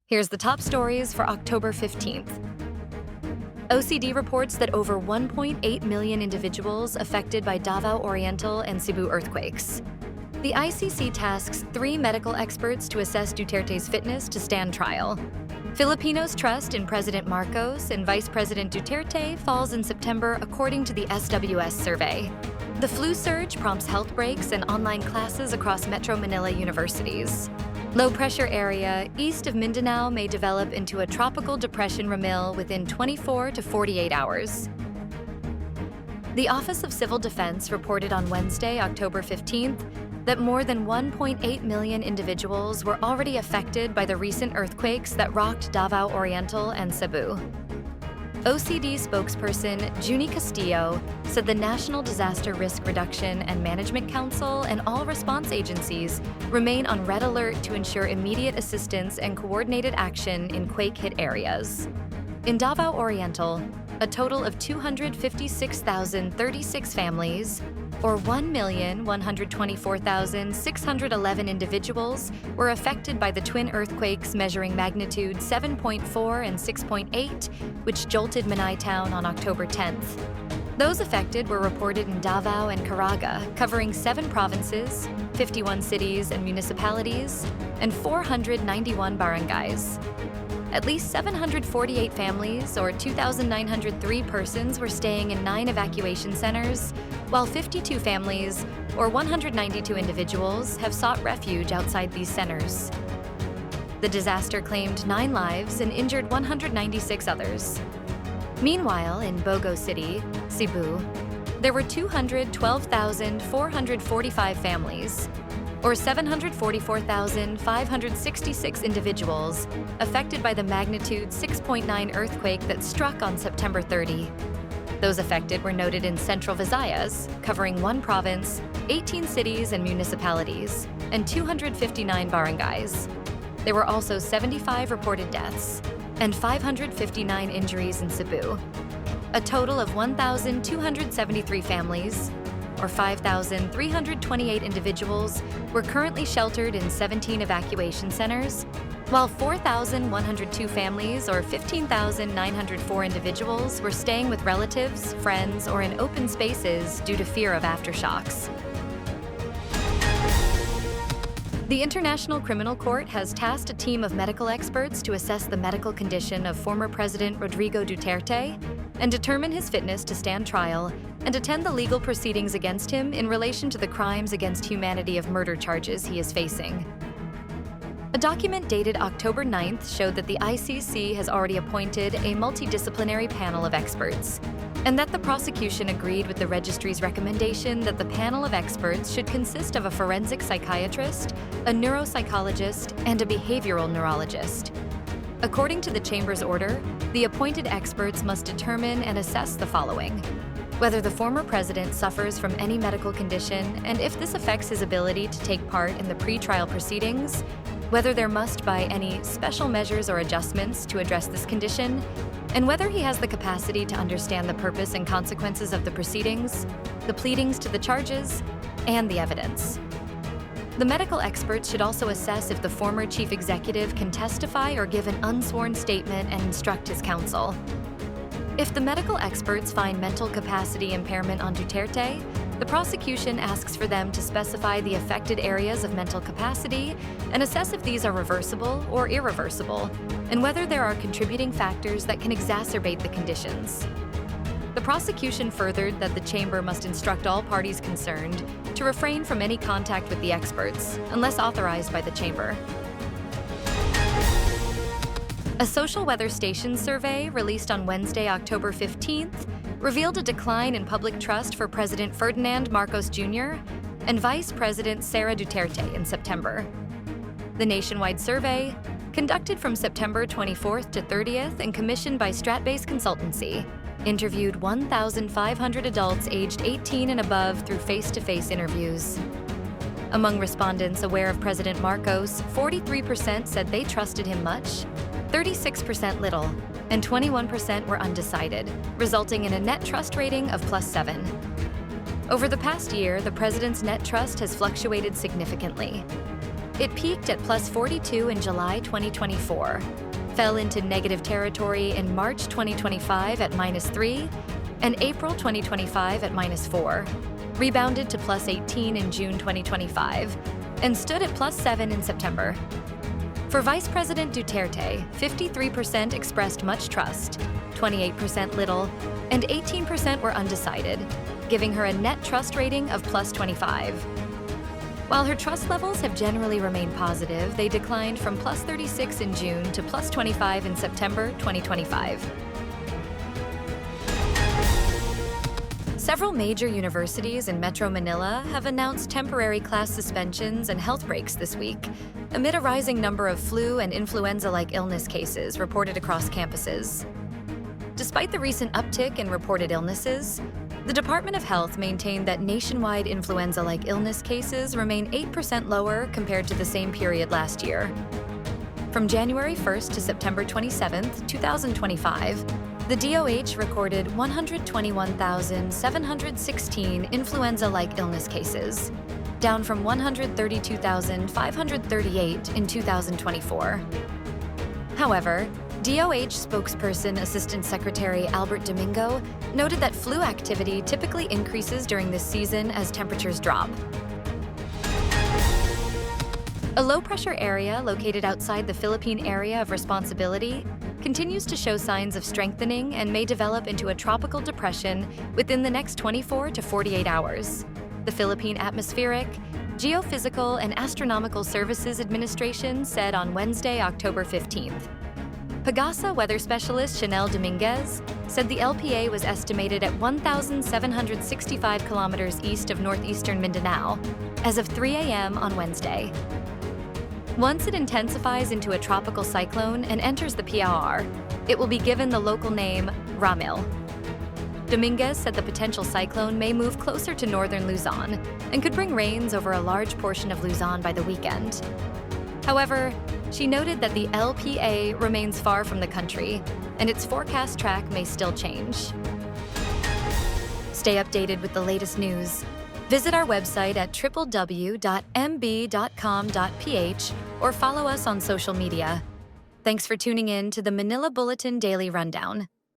Here's the top stories for October 15th. OCD reports that over 1.8 million individuals affected by Davao Oriental and Cebu earthquakes. The ICC tasks 3 medical experts to assess Duterte's fitness to stand trial. Filipinos' trust in President Marcos and Vice President Duterte falls in September according to the SWS survey. The flu surge prompts health breaks and online classes across Metro Manila universities. Low-pressure area east of Mindanao may develop into a Tropical Depression Ramil within 24 to 48 hours. The Office of Civil Defense reported on Wednesday, October 15th, that more than 1.8 million individuals were already affected by the recent earthquakes that rocked Davao Oriental and Cebu. OCD spokesperson Junie Castillo said the National Disaster Risk Reduction and Management Council and all response agencies remain on red alert to ensure immediate assistance and coordinated action in quake-hit areas. In Davao Oriental, a total of 256,036 families, or 1,124,611 individuals, were affected by the twin earthquakes measuring magnitude 7.4 and 6.8, which jolted Manay Town on October 10th. Those affected were reported in Davao and Caraga, covering 7 provinces, 51 cities and municipalities, and 491 barangays. At least 748 families, or 2,903 persons, were staying in 9 evacuation centers, while 52 families, or 192 individuals, have sought refuge outside these centers. The disaster claimed 9 lives and injured 196 others. Meanwhile, in Bogo City, Cebu, there were 212,445 families, or 744,566 individuals, affected by the magnitude 6.9 earthquake that struck on September 30. Those affected were noted in Central Visayas, covering 1 province, 18 cities and municipalities, and 259 barangays. There were also 75 reported deaths and 559 injuries in Cebu. A total of 1,273 families, or 5,328 individuals, were currently sheltered in 17 evacuation centers, while 4,102 families, or 15,904 individuals, were staying with relatives, friends, or in open spaces due to fear of aftershocks. The International Criminal Court has tasked a team of medical experts to assess the medical condition of former President Rodrigo Duterte and determine his fitness to stand trial and attend the legal proceedings against him in relation to the crimes against humanity of murder charges he is facing. A document dated October 9th showed that the ICC has already appointed a multidisciplinary panel of experts, and that the prosecution agreed with the registry's recommendation that the panel of experts should consist of a forensic psychiatrist, a neuropsychologist, and a behavioral neurologist. According to the Chamber's order, the appointed experts must determine and assess the following: whether the former president suffers from any medical condition and if this affects his ability to take part in the pre-trial proceedings, whether there must be any special measures or adjustments to address this condition, and whether he has the capacity to understand the purpose and consequences of the proceedings, the pleadings to the charges, and the evidence. The medical experts should also assess if the former chief executive can testify or give an unsworn statement and instruct his counsel. If the medical experts find mental capacity impairment on Duterte, the prosecution asks for them to specify the affected areas of mental capacity and assess if these are reversible or irreversible, and whether there are contributing factors that can exacerbate the conditions. The prosecution furthered that the Chamber must instruct all parties concerned to refrain from any contact with the experts, unless authorized by the Chamber. A social weather station survey released on Wednesday, October 15th, revealed a decline in public trust for President Ferdinand Marcos Jr. and Vice President Sara Duterte in September. The nationwide survey, conducted from September 24th to 30th and commissioned by Stratbase Consultancy, interviewed 1,500 adults aged 18 and above through face-to-face interviews. Among respondents aware of President Marcos, 43% said they trusted him much, 36% little, and 21% were undecided, resulting in a net trust rating of +7. Over the past year, the president's net trust has fluctuated significantly. It peaked at plus 42 in July 2024, fell into negative territory in March 2025 at minus 3, and April 2025 at minus 4, rebounded to plus 18 in June 2025, and stood at plus 7 in September. For Vice President Duterte, 53% expressed much trust, 28% little, and 18% were undecided, giving her a net trust rating of plus 25. While her trust levels have generally remained positive, they declined from plus 36 in June to plus 25 in September 2025. Several major universities in Metro Manila have announced temporary class suspensions and health breaks this week, amid a rising number of flu and influenza-like illness cases reported across campuses. Despite the recent uptick in reported illnesses, the Department of Health maintained that nationwide influenza-like illness cases remain 8% lower compared to the same period last year. From January 1st to September 27th, 2025, the DOH recorded 121,716 influenza-like illness cases, down from 132,538 in 2024. However, DOH spokesperson Assistant Secretary Albert Domingo noted that flu activity typically increases during this season as temperatures drop. A low-pressure area located outside the Philippine Area of Responsibility continues to show signs of strengthening and may develop into a tropical depression within the next 24 to 48 hours. The Philippine Atmospheric, Geophysical, and Astronomical Services Administration said on Wednesday, October 15th. PAGASA weather specialist Chanel Dominguez said the LPA was estimated at 1,765 kilometers east of northeastern Mindanao as of 3 a.m. on Wednesday. Once it intensifies into a tropical cyclone and enters the PRR, it will be given the local name Ramil. Dominguez said the potential cyclone may move closer to northern Luzon and could bring rains over a large portion of Luzon by the weekend. However, she noted that the LPA remains far from the country, and its forecast track may still change. Stay updated with the latest news. Visit our website at www.mb.com.ph or follow us on social media. Thanks for tuning in to the Manila Bulletin Daily Rundown.